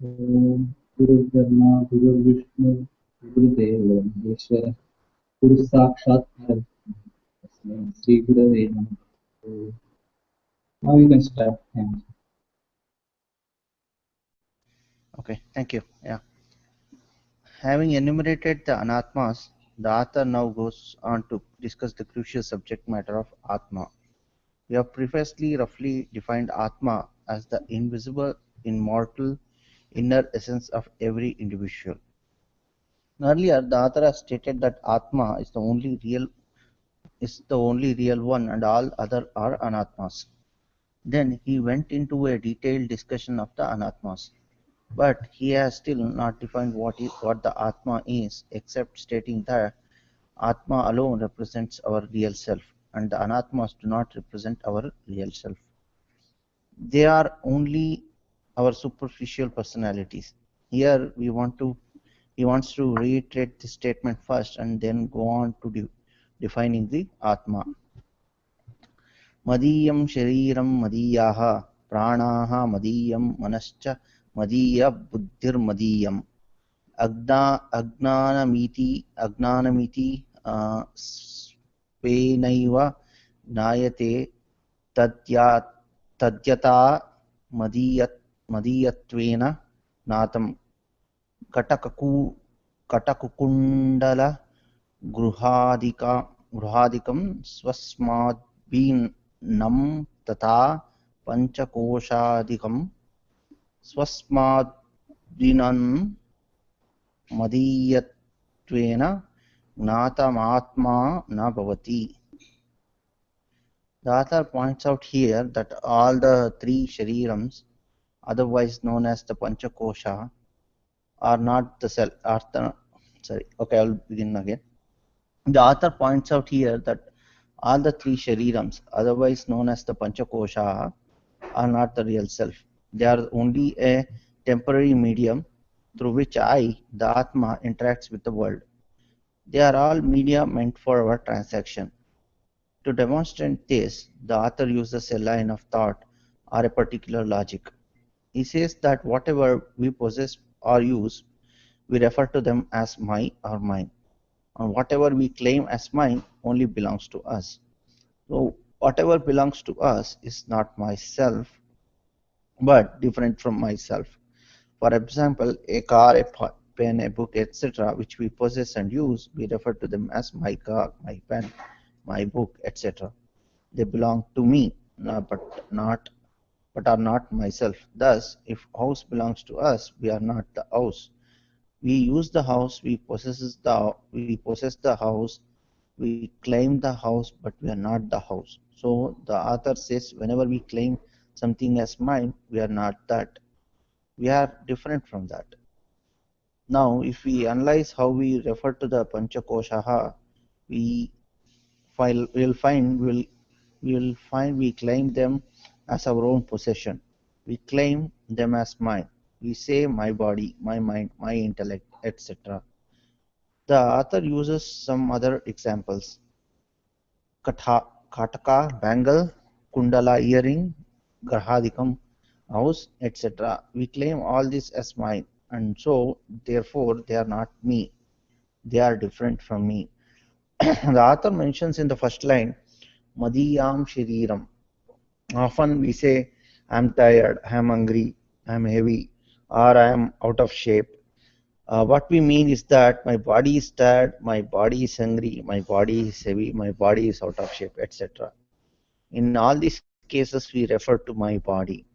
ओम गुरुर्ब्रह्मा गुरुर्विष्णु गुरुदेवो महेश्वर गुरु साक्षात् परब्रह्म तस्मै श्री गुरवे नमः. So, now you can start. Thanks. Okay, thank you. Yeah. Having enumerated the anatmas, the author now goes on to discuss the crucial subject matter of Atma. We have previously roughly defined Atma as the invisible, immortal, inner essence of every individual. Earlier, the author has stated that Atma is the only real one, and all other are anatmas. Then he went into a detailed discussion of the anatmas. But he has still not defined what the Atma is, except stating that Atma alone represents our real self, and the Anatmas do not represent our real self. They are only our superficial personalities. Here he wants to reiterate the statement first and then go on to defining the Atma. Madiyam shariram madiyaha pranaha madiyam manascha madiya buddhir madiyam. अज्ञानमिति स्वेनैव ज्ञायते तद्यथा मदीयत्वेन ज्ञातं कटककुण्डलगृहादिकं स्वस्माद्भिन्नं तथा पञ्चकोशादिकं स्वस्माद्भिन्नं मदीयत्वेन ज्ञातमात्मा न भवति. The author points out here that all the three sharirams, otherwise known as the Panchakosha, are not the self. I'll begin again. The author points out here that all the three sharirams, otherwise known as the Panchakosha, are not the real self. They are only a temporary medium through which I, the Atma, interacts with the world. They are all media meant for our transaction. To demonstrate this, the author uses a line of thought or a particular logic. He says that whatever we possess or use, we refer to them as my or mine. And whatever we claim as mine only belongs to us. So whatever belongs to us is not myself, but different from myself. For example, a car, a pen, a book, etc., which we possess and use, we refer to them as my car, my pen, my book, etc. They belong to me, but are not myself. Thus, if house belongs to us, we are not the house. We use the house, we possess the house, we claim the house, but we are not the house. So the author says, whenever we claim something as mine, we are not that. We are different from that. Now, if we analyze how we refer to the Panchakoshaha, we will find we claim them as our own possession. We claim them as mine. We say my body, my mind, my intellect, etc. The author uses some other examples. Kataka, bangle, kundala, earring, grahadikam, house, etc. We claim all this as mine, and so therefore they are not me. They are different from me. The author mentions in the first line, Madiyam Shiriram. Often we say, I'm tired, I'm hungry, I'm heavy, or I'm out of shape. What we mean is that my body is tired, my body is hungry, my body is heavy, my body is out of shape, etc. In all these cases, we refer to my body.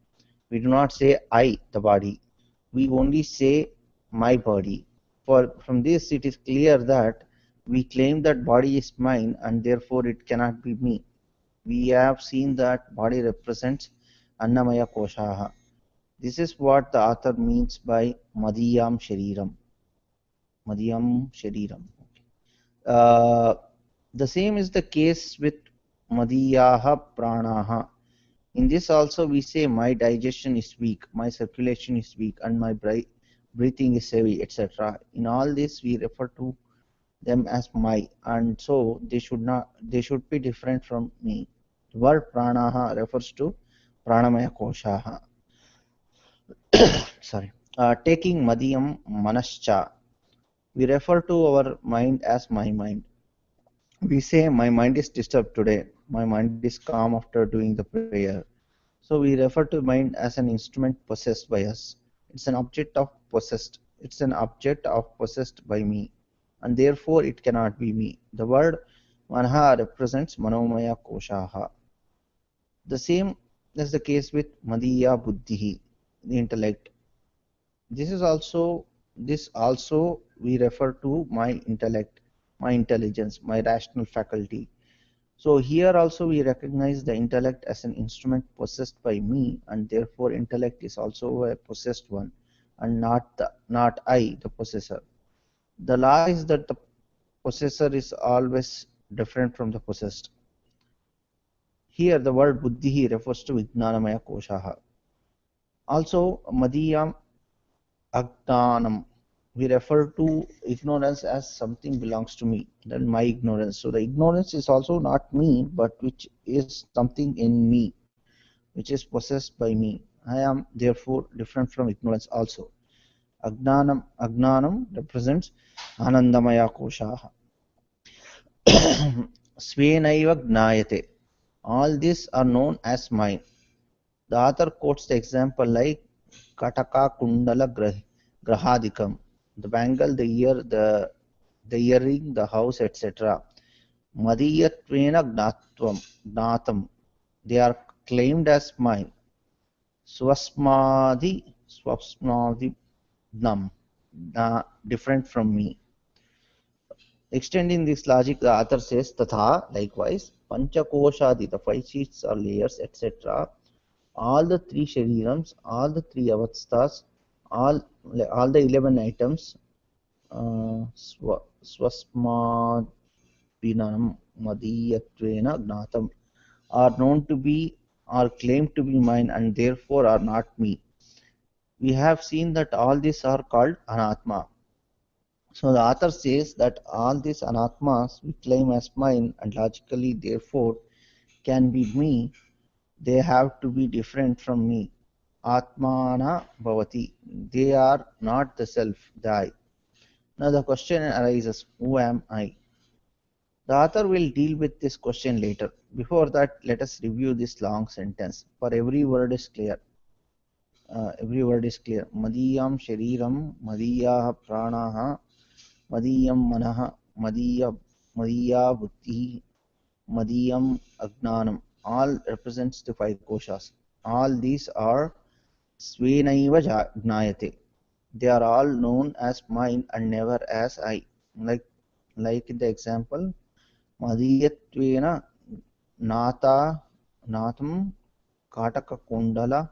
We do not say I, the body. We only say my body. From this, it is clear that we claim that body is mine and therefore it cannot be me. We have seen that body represents Annamaya Koshaha. This is what the author means by Madiyam Shariram. Madiyam Shariram. The same is the case with Madiyaha Pranaha. In this also we say my digestion is weak, my circulation is weak, and my breathing is heavy, etc. In all this we refer to them as my, and so they should be different from me. The word pranaha refers to pranamaya koshaha. Sorry. Taking Madhyam Manascha, we refer to our mind as my mind. We say, my mind is disturbed today, my mind is calm after doing the prayer. So we refer to mind as an instrument possessed by us. It's an object of possessed. It's an object of possessed by me, and therefore it cannot be me. The word Manaha represents Manomaya Koshaha. The same is the case with Madiya Buddhihi, the intellect. This also we refer to my intellect, my intelligence, my rational faculty. So here also we recognize the intellect as an instrument possessed by me, and therefore intellect is also a possessed one, and not I, the possessor. The law is that the possessor is always different from the possessed. Here the word buddhi refers to Vijnanamaya Koshaha. Also Madhyam Agnanam. We refer to ignorance as something belongs to me, then my ignorance. So the ignorance is also not me, but which is something in me, which is possessed by me. I am therefore different from ignorance also. Agnanam represents Anandamaya Koshaha. Svenaiva Gnayate. All these are known as mine. The author quotes the example like Kataka Kundala Grahadikam, the bangle, the ear, the earring, the house, etc. Madiyatvena Gnatam. They are claimed as mine. Swasmadi Nam, different from me. Extending this logic, the author says, Tatha, likewise, Panchakoshadi, the five sheets or layers, etc. All the three Sharirams, all the three Avasthas, all, all the 11 items, Swasmadvinam Madiyatvena Gnatam, are known to be, are claimed to be mine and therefore are not me. We have seen that all these are called anatma. So the author says that all these anatmas we claim as mine and logically therefore can be me, they have to be different from me. Atmana bhavati. They are not the self, the I. Now the question arises, who am I? The author will deal with this question later. Before that, let us review this long sentence. For every word is clear. Every word is clear. Madiyam Shariram, Madiya Pranaha, Madiyam Manaha, Madiya Buddhi, Madiyam Agnanam. All represents the five koshas. All these are Svenaiva Gnayate. They are all known as mine and never as I. Like in the example, Madiyatvena Nata Natam Kataka Kundala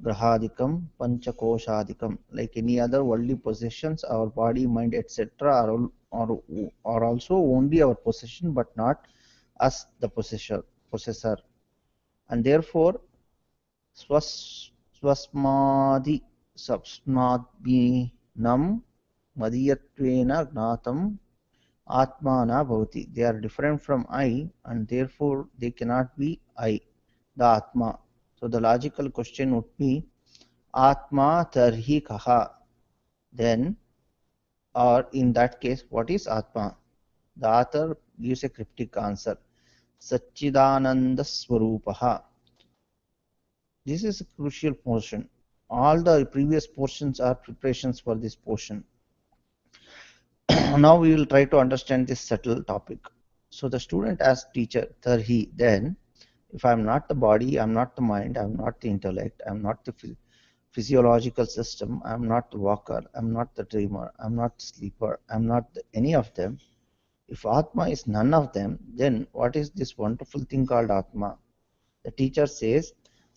Grahadikam, Panchakoshadikam. Like any other worldly possessions, our body, mind, etc. Are also only our possession, but not us, the possessor. And therefore, swasmadi sapsmadvinam madiyatvena gnatam atmana bhavati. They are different from I, and therefore they cannot be I, the Atma. So the logical question would be, Atma tarhi kaha. Then, or in that case, what is Atma? The author gives a cryptic answer. Satchidananda Swarupaha. This is a crucial portion. All the previous portions are preparations for this portion. Now we will try to understand this subtle topic. So the student asks teacher, Tarhi, then, if I am not the body, I am not the mind, I am not the intellect, I am not the physiological system, I am not the walker, I am not the dreamer, I am not the sleeper, I am not any of them. If Atma is none of them, then what is this wonderful thing called Atma? The teacher says,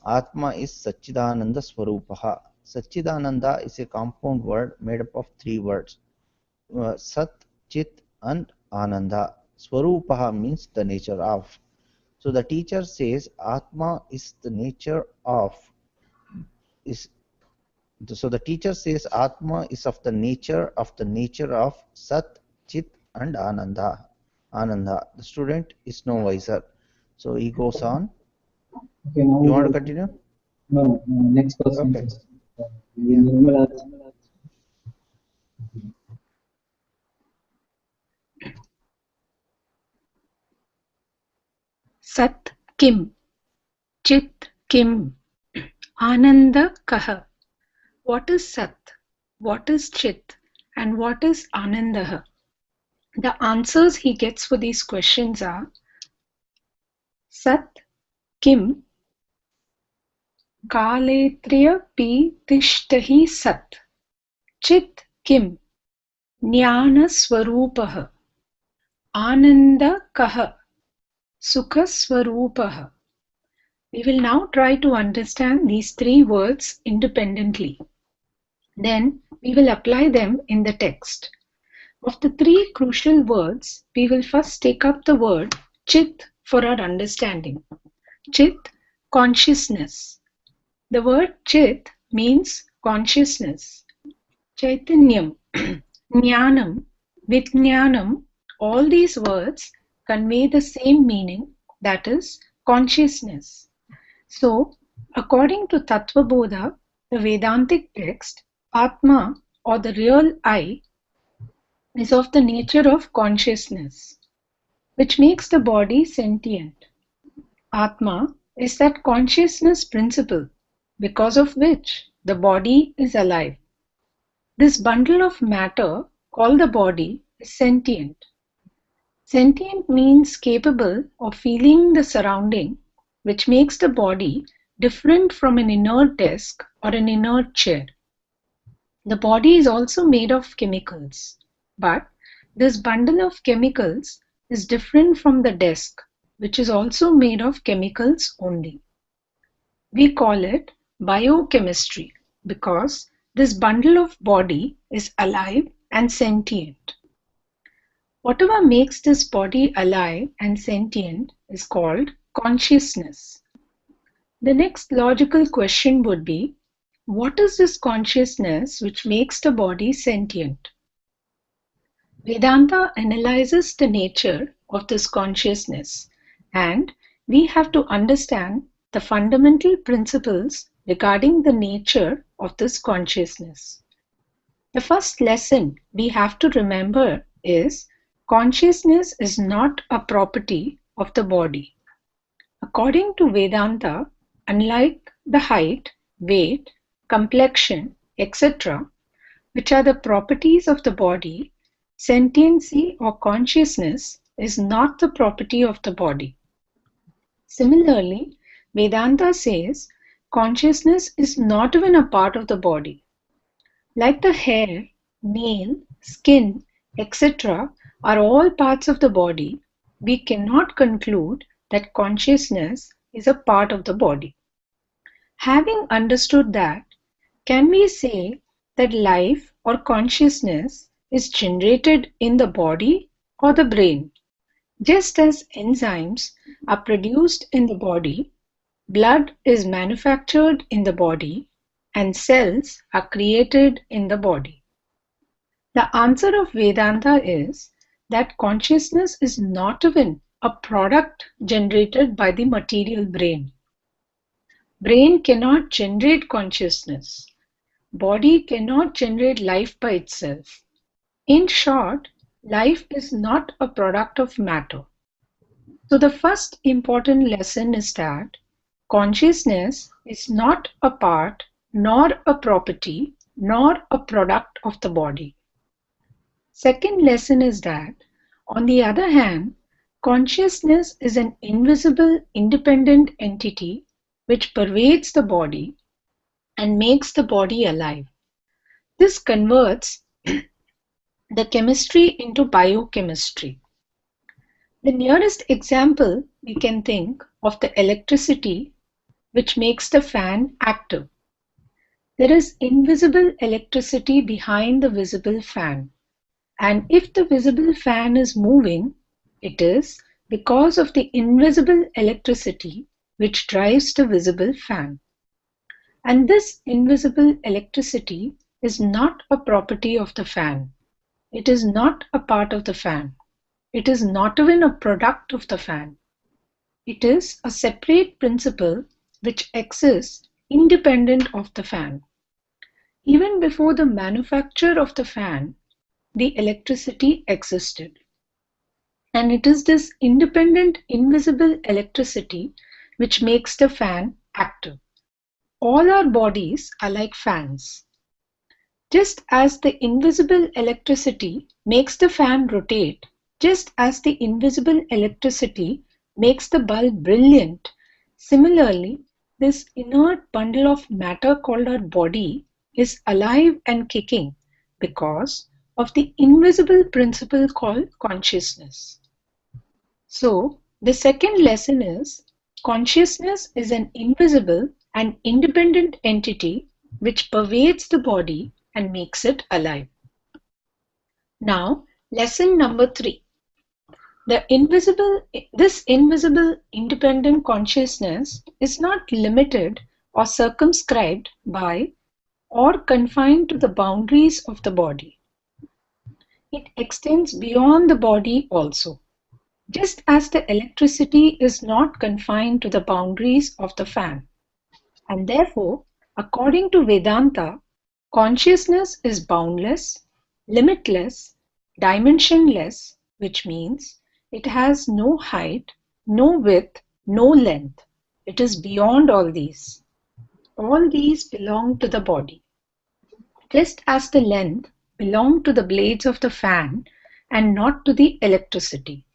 Atma is Satchidananda Swarupaha. Satchidananda is a compound word made up of three words. Sat, Chit and Ananda. Swarupaha means the nature of. So the teacher says Atma is the nature of. So the teacher says Atma is of the nature of Sat, Chit and Ananda. Ananda. The student is no wiser. So he goes on. Okay, now You we want to will. continue? No, no, next question Okay. first. Yeah. Nirmala. Sat kim, Chit kim, Ananda kaha. What is Sat? What is Chit? And what is Anandaha? The answers he gets for these questions are Sat kim Kaletriya pi tishtahi Sat. Chit kim Jnana Swarupaha. Ananda kaha Sukha Swarupaha. We will now try to understand these three words independently. Then we will apply them in the text. Of the three crucial words, we will first take up the word Chit for our understanding. Chit, consciousness. The word Chit means consciousness. Chaitanyam, Jnanam, Vijnanam, all these words convey the same meaning, that is, consciousness. So, according to Tattvabodha, the Vedantic text, Atma or the real I is of the nature of consciousness, which makes the body sentient. Atma is that consciousness principle because of which the body is alive. This bundle of matter called the body is sentient. Sentient means capable of feeling the surrounding, which makes the body different from an inert desk or an inert chair. The body is also made of chemicals, but this bundle of chemicals is different from the desk, which is also made of chemicals only. We call it biochemistry because this bundle of body is alive and sentient. Whatever makes this body alive and sentient is called consciousness. The next logical question would be, what is this consciousness which makes the body sentient? Vedanta analyzes the nature of this consciousness, and we have to understand the fundamental principles regarding the nature of this consciousness. The first lesson we have to remember is consciousness is not a property of the body. According to Vedanta, unlike the height, weight, complexion, etc., which are the properties of the body, sentiency or consciousness is not the property of the body. Similarly, Vedanta says consciousness is not even a part of the body. Like the hair, nail, skin, etc., are all parts of the body, we cannot conclude that consciousness is a part of the body. Having understood that, can we say that life or consciousness is generated in the body or the brain? Just as enzymes are produced in the body, blood is manufactured in the body, and cells are created in the body. The answer of Vedanta is that consciousness is not even a product generated by the material brain. Brain cannot generate consciousness. Body cannot generate life by itself. In short, life is not a product of matter. So the first important lesson is that consciousness is not a part, nor a property, nor a product of the body. Second lesson is that, on the other hand, consciousness is an invisible, independent entity which pervades the body and makes the body alive. This converts the chemistry into biochemistry. The nearest example we can think of the electricity which makes the fan active. There is invisible electricity behind the visible fan, and if the visible fan is moving, it is because of the invisible electricity which drives the visible fan. And this invisible electricity is not a property of the fan. It is not a part of the fan. It is not even a product of the fan. It is a separate principle which exists independent of the fan. Even before the manufacture of the fan, the electricity existed. And it is this independent, invisible electricity which makes the fan active. All our bodies are like fans. Just as the invisible electricity makes the fan rotate, just as the invisible electricity makes the bulb brilliant, similarly, this inert bundle of matter called our body is alive and kicking because of the invisible principle called consciousness. So, the second lesson is consciousness is an invisible and independent entity which pervades the body and makes it alive. Now, lesson number 3. This invisible independent consciousness is not limited or circumscribed by or confined to the boundaries of the body. It extends beyond the body also. Just as the electricity is not confined to the boundaries of the fan. And therefore, according to Vedanta, consciousness is boundless, limitless, dimensionless, which means it has no height, no width, no length. It is beyond all these. All these belong to the body. Just as the length belonged to the blades of the fan and not to the electricity.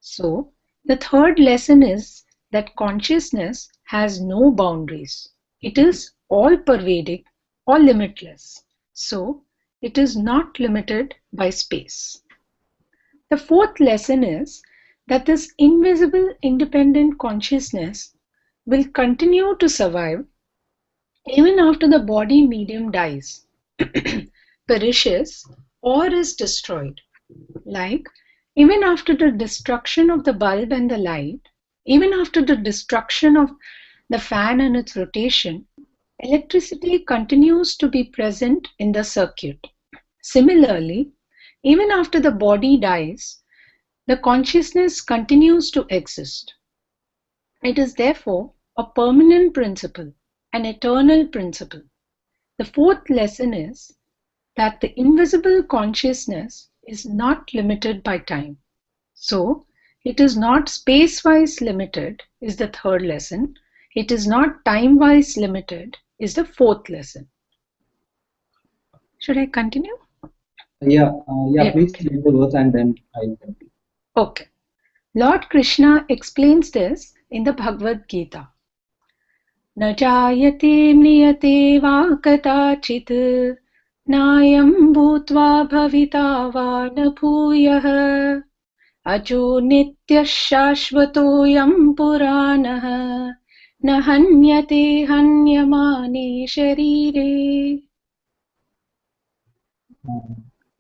So, the third lesson is that consciousness has no boundaries. It is all pervading or limitless. So, it is not limited by space. The fourth lesson is that this invisible independent consciousness will continue to survive even after the body medium dies, perishes, or is destroyed. Like, even after the destruction of the bulb and the light, even after the destruction of the fan and its rotation, electricity continues to be present in the circuit. Similarly, even after the body dies, the consciousness continues to exist. It is therefore a permanent principle, an eternal principle. The fourth lesson is that the invisible consciousness is not limited by time. So, it is not space-wise limited is the third lesson. It is not time-wise limited is the fourth lesson. Should I continue? Yeah, Yeah. please read the verse and then I'll continue. Okay. Lord Krishna explains this in the Bhagavad Gita. न जायते म्रियते वा कदाचित् नायं भूत्वा भविता वा न भूयः अजो नित्यः शाश्वतोऽयं पुराणः न हन्यते हन्यमाने शरीरे.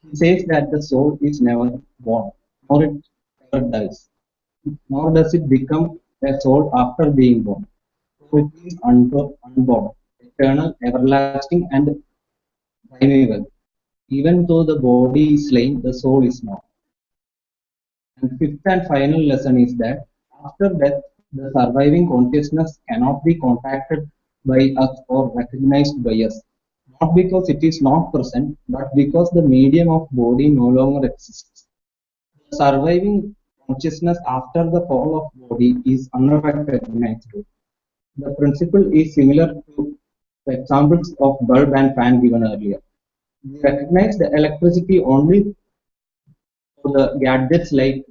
He says that the soul is never born, nor it ever dies, nor does it become a soul after being born. So it is unborn, eternal, everlasting, and primeval. Even though the body is slain, the soul is not. And fifth and final lesson is that after death, the surviving consciousness cannot be contacted by us or recognized by us. Not because it is not present, but because the medium of body no longer exists. The surviving consciousness after the fall of body is unrecognizable. The principle is similar to the examples of bulb and fan given earlier. We recognize the electricity only through the gadgets like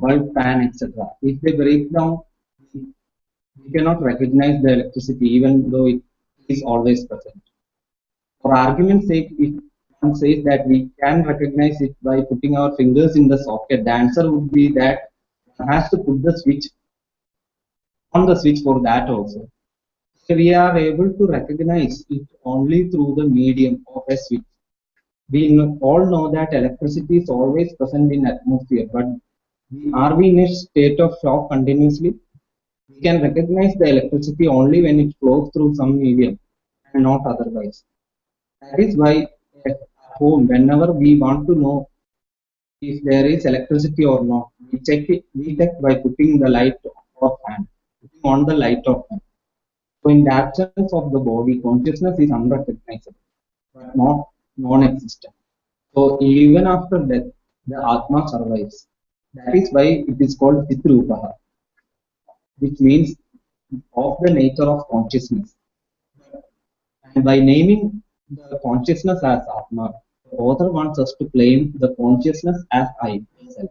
bulb, fan, etc. If they break down, we cannot recognize the electricity even though it is always present. For argument's sake, if one says that we can recognize it by putting our fingers in the socket, the answer would be that one has to put the switch on the switch for that also. So we are able to recognize it only through the medium of a switch. All know that electricity is always present in atmosphere, but are we in a state of shock continuously? We can recognize the electricity only when it flows through some medium and not otherwise. That is why at home, whenever we want to know if there is electricity or not, we check by putting the light of fan, putting on the light of fan. So in the absence of the body, consciousness is unrecognizable, but not non-existent. So even after death, the Atma survives. That is why it is called Chitrupaha, which means of the nature of consciousness. And by naming the consciousness as Atma, the author wants us to claim the consciousness as I, the self.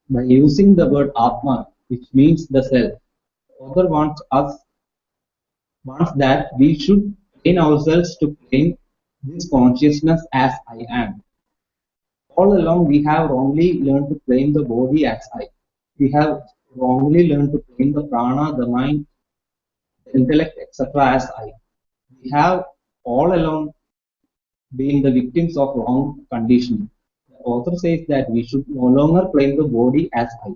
By using the word Atma, which means the self, the author wants that we should train ourselves to claim this consciousness as I am. All along, we have wrongly learned to claim the body as I. We have wrongly learned to claim the prana, the mind, the intellect, etc. as I. We have all along been the victims of wrong conditioning. The author says that we should no longer claim the body as I.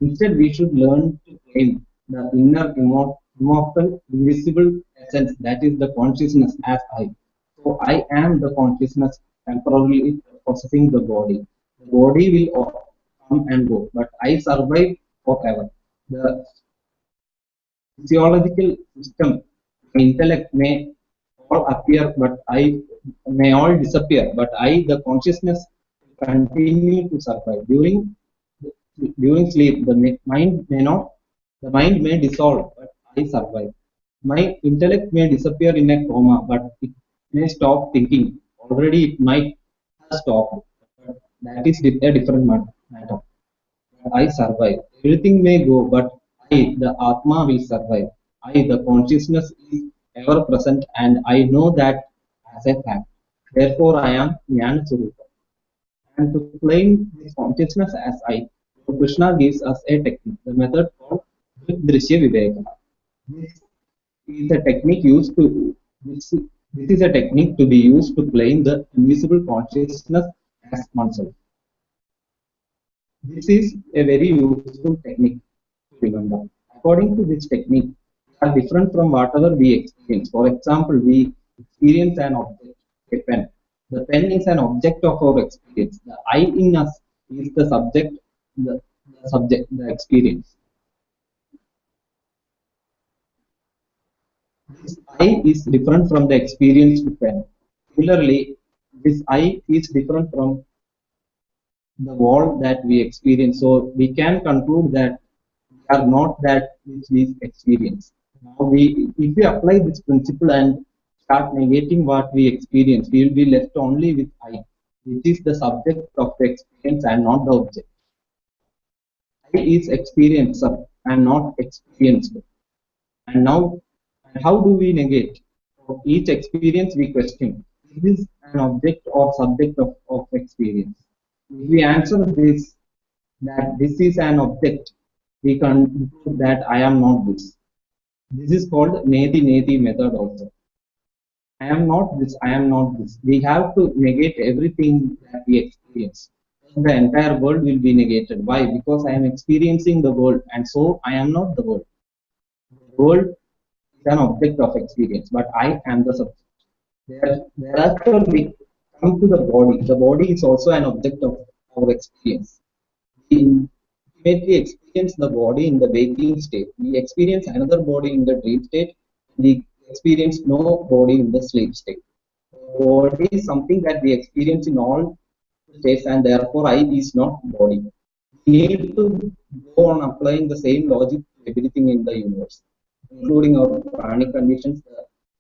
Instead, we should learn to claim the inner, immortal, invisible essence that is the consciousness as I. So I am the consciousness temporarily possessing the body. The body will come and go, but I survive forever. The physiological system, intellect may all appear, but I may all disappear, but I, the consciousness, continue to survive. During sleep, the mind may not, the mind may dissolve, but I survive. My intellect may disappear in a coma, but it may stop thinking. Already, it might have stopped. But that is a different matter. I survive. Everything may go, but I, the Atma, will survive. I, the consciousness, is ever present, and I know that as a fact. Therefore, I am Jnana Surupa. And to claim this consciousness as I, Krishna gives us a technique, the method called Drishya Viveka. This is a technique used to this, this is a technique to be used to claim the invisible consciousness as oneself. This is a very useful technique to remember. According to this technique, we are different from whatever we experience. For example, we experience an object, a pen. The pen is an object of our experience. The I in us is the subject, the experience. This I is different from the experienced pen. Similarly, this I is different from the world that we experience. So we can conclude that we are not that which we experience. Now if we apply this principle and start negating what we experience, we will be left only with I, which is the subject of the experience and not the object. I is experiencer and not experienced. And now, how do we negate? For each experience we question, is this an object or subject of experience? If we answer this, that this is an object, we conclude that I am not this. This is called Neti Neti method also. I am not this, I am not this. We have to negate everything that we experience. The entire world will be negated. Why? Because I am experiencing the world and so I am not the world. The world is an object of experience, but I am the subject. Thereafter, we come to the body. The body is also an object of our experience. We ultimately experience the body in the waking state. We experience another body in the dream state. We experience no body in the sleep state. Body is something that we experience in all states, and therefore I is not body. We need to go on applying the same logic to everything in the universe, including our pranic conditions,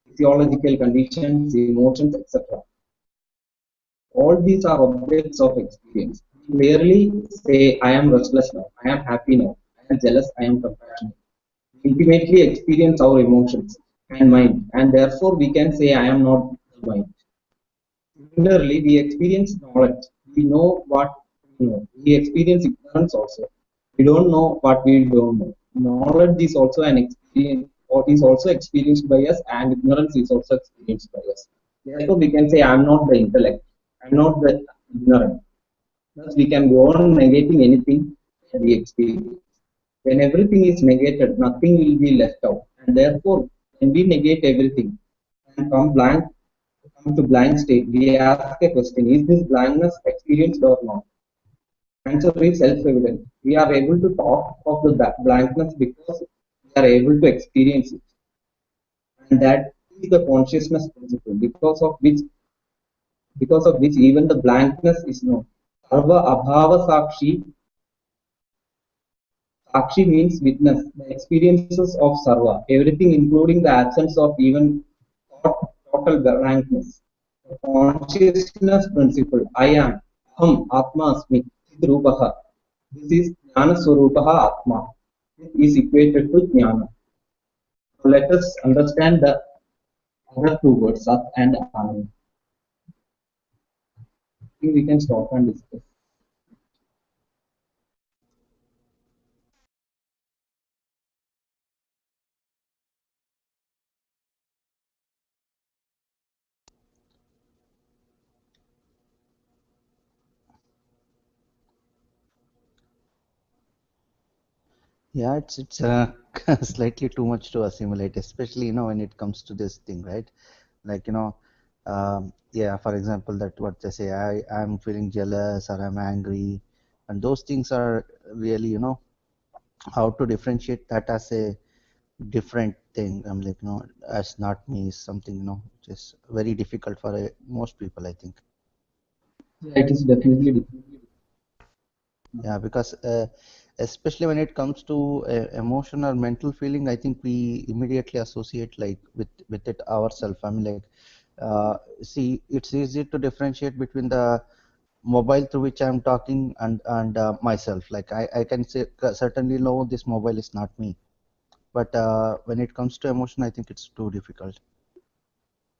physiological conditions, emotions, etc. All these are objects of experience. We rarely say, I am restless now, I am happy now, I am jealous, I am compassionate. We intimately experience our emotions and mind, and therefore we can say, I am not the mind. Similarly, we experience knowledge. We know what we know. We experience ignorance also. We don't know what we don't know. Knowledge is also an experience, or is also experienced by us, and ignorance is also experienced by us. Therefore, we can say, I'm not the intellect. I'm not the ignorant. Thus, we can go on negating anything that we experience. When everything is negated, nothing will be left out. And therefore, when we negate everything and come to blank state, we ask a question, is this blankness experienced or not? Answer is self-evident. We are able to talk of the blankness because we are able to experience it. and that is the consciousness principle, because of which even the blankness is known. Sarva abhava sakshi. Sakshi means witness, the experiences of Sarva, everything including the absence of even total blankness. The consciousness principle, I am, Aham, Atma Asmi, Chit Rupaha. This is Jnana Swarupaha Atma. It is equated to Jnana. So let us understand the other two words, Sat and Anand. I think we can stop and discuss. Yeah, it's slightly too much to assimilate, especially when it comes to this thing, right? Like yeah, for example, that what they say, I'm feeling jealous or I'm angry, and those things are really how to differentiate that as a different thing. I'm like as not me is something which is very difficult for most people, I think. Yeah, it is definitely different. Yeah, because especially when it comes to emotion or mental feeling, I think we immediately associate like with it ourselves. I mean, like, see, it's easy to differentiate between the mobile through which I'm talking and myself. Like, I can say certainly know this mobile is not me, but when it comes to emotion, I think it's too difficult.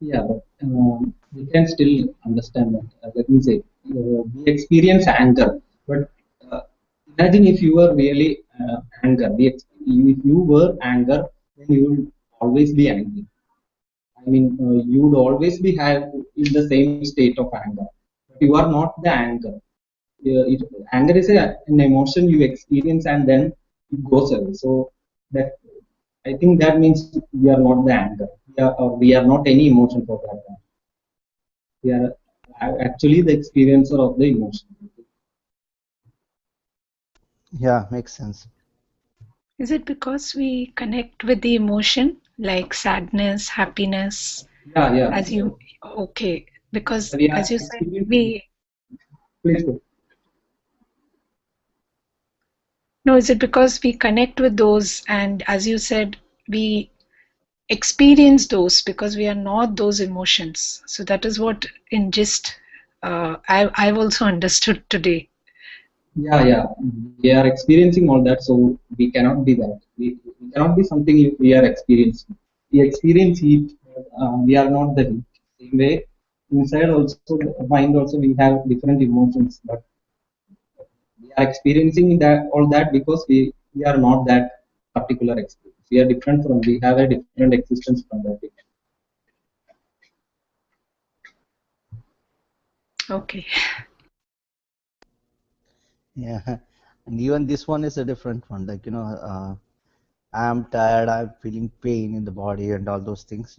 Yeah, but we can still understand that. Let me say, we experience anger, but uh, imagine if you were really anger. If you were anger, then you will always be angry. I mean, you would always be have in the same state of anger. But you are not the anger. Anger is an emotion you experience and then it goes away. So that I think that means we are not the anger. We are not any emotion for that. We are actually the experiencer of the emotion. Yeah, makes sense. Is it because we connect with the emotion like sadness, happiness, Yeah, yeah. as you, okay, because We as are you said, experiencing. we, Please go. no, is it because we connect with those and as you said, we experience those because we are not those emotions. So that is what in gist I've also understood today. Yeah, yeah. We are experiencing all that, so we cannot be that. We cannot be something if we are experiencing. We experience heat, but we are not the heat. Same way, inside also, the mind also, we have different emotions, but we are experiencing that all that because we are not that particular experience. We are different from. We have a different existence from that. Okay. Yeah, and even this one is a different one. Like I'm tired, I'm feeling pain in the body and all those things,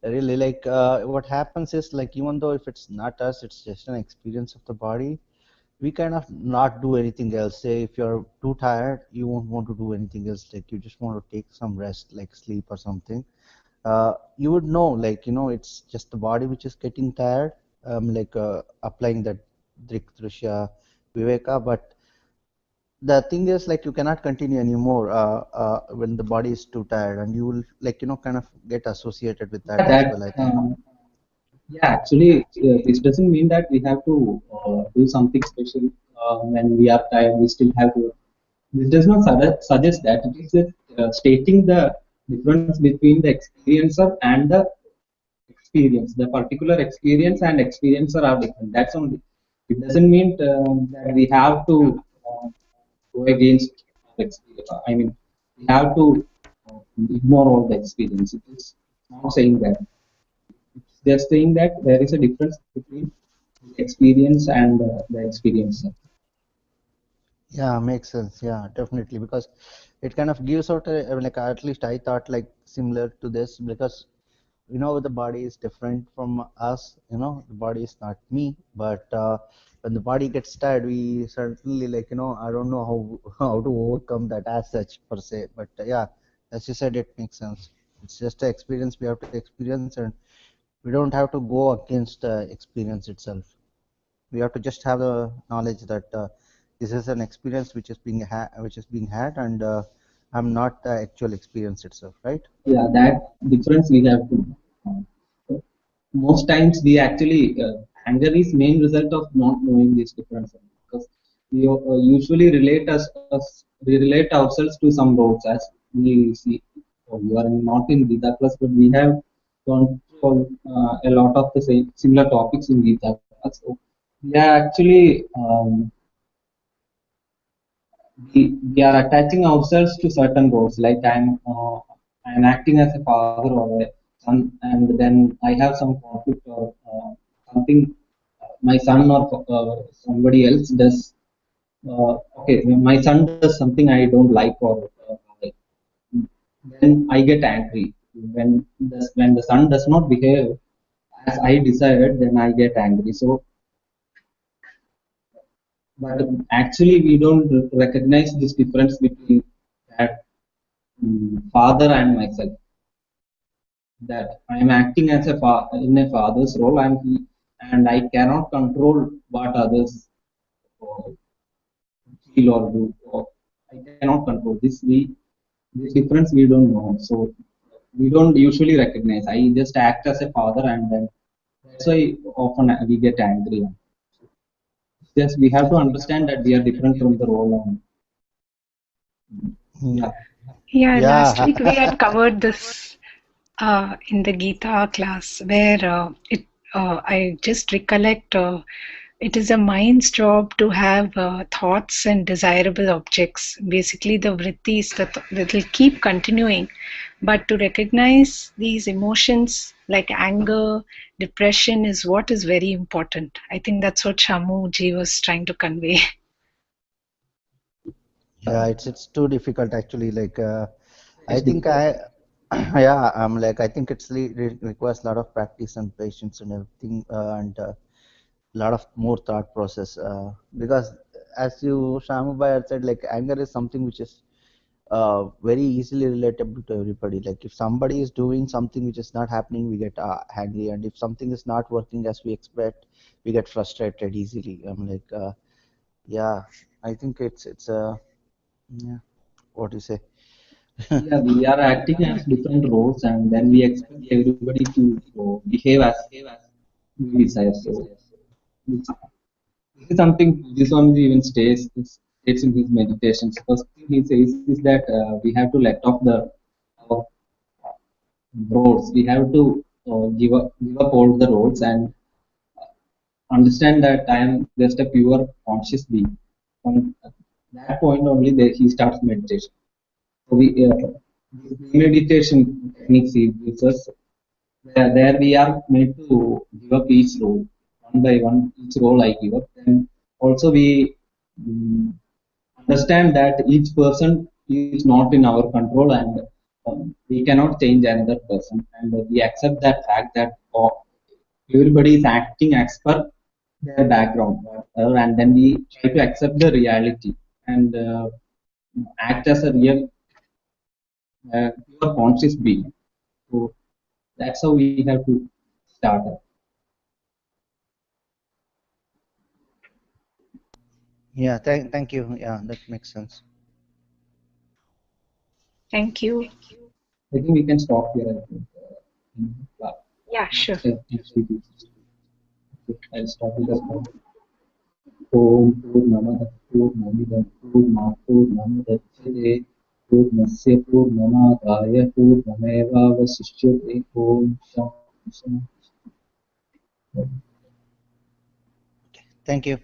really like what happens is like even though if it's not us, it's just an experience of the body, we kind of not do anything else. Say if you're too tired, you won't want to do anything else, like you just want to take some rest, like sleep or something. You would know, like it's just the body which is getting tired, like applying that drik drishya viveka, but the thing is like you cannot continue anymore when the body is too tired, and you will like kind of get associated with that Yeah, as that well, I think. yeah, actually, this doesn't mean that we have to do something special when we are tired. We still have to. This does not suggest that. It is just stating the difference between the experiencer and the experience. The particular experience and experiencer are different. That's only. It doesn't mean that we have to go against the experience. I mean, we have to ignore all the experience. It is not saying that. They're saying that there is a difference between the experience and the experiencer. Yeah, makes sense. Yeah, definitely, because it kind of gives out I mean, like at least I thought like similar to this, because the body is different from us. The body is not me, but when the body gets tired, we certainly like I don't know how how to overcome that as such per se, but yeah, as you said, it makes sense. It's just an experience we have to experience, and we don't have to go against the experience itself. We have to just have the knowledge that this is an experience which is being had, and I'm not the actual experience itself, right? Yeah, that difference we have to. Most times we actually anger is main result of not knowing this difference, because we usually we relate ourselves to some roles as we see. Oh, you are not in Gita class, but we have gone through a lot of the same similar topics in Gita class. So we are actually we are attaching ourselves to certain roles. Like I'm acting as a father or a son, and then I have some conflict or something. My son or somebody else does. Okay, my son does something I don't like, or then I get angry. When the son does not behave as I desired, then I get angry. So, but actually, we don't recognize this difference between that father and myself, that I am acting as in a father's role, and I cannot control what others uh, feel or do. Or I cannot control this difference we don't know. So we don't usually recognize. I just act as a father, and then that's why often we get angry. Yes, we have to understand that we are different from the role. And Hmm. yeah, Yeah, last Yeah. week we had covered this in the Gita class where I just recollect it is a mind's job to have thoughts and desirable objects, basically the vrittis that will keep continuing. But to recognize these emotions like anger, depression is what is very important. I think that's what Shamu ji was trying to convey. Yeah, it's too difficult actually. Like I it's think difficult. I yeah, I'm like I think requires a lot of practice and patience and everything, and a lot of more thought process. Because as you Shamubai had said, like anger is something which is very easily relatable to everybody. Like if somebody is doing something which is not happening, we get angry, and if something is not working as we expect, we get frustrated easily. I'm like, yeah, I think it's yeah, what do you say? Yeah, we are acting as different roles, and then we expect everybody to behave as we desire. So this, this is something Swamiji even states in his meditations. First thing he says is that we have to let off the our roles. We have to give up all the roles and understand that I am just a pure conscious being. From that point only, he starts meditation. So meditation techniques he gives us. There we are made to give up each role one by one. Each role I give up. Then also we mm, understand that each person is not in our control, and we cannot change another person, and we accept that fact that everybody is acting as per their background, and then we try to accept the reality and act as a real pure conscious being. So that's how we have to start. Yeah, thank you. Yeah, that makes sense. Thank you. I think we can stop here. I think. Yeah, sure. Next week. I'll start with the Om Purnamada Purnamidam Purnamudachyate Purnasya Purnamadaya Purnamevavasishyate Om Shanti. Thank you.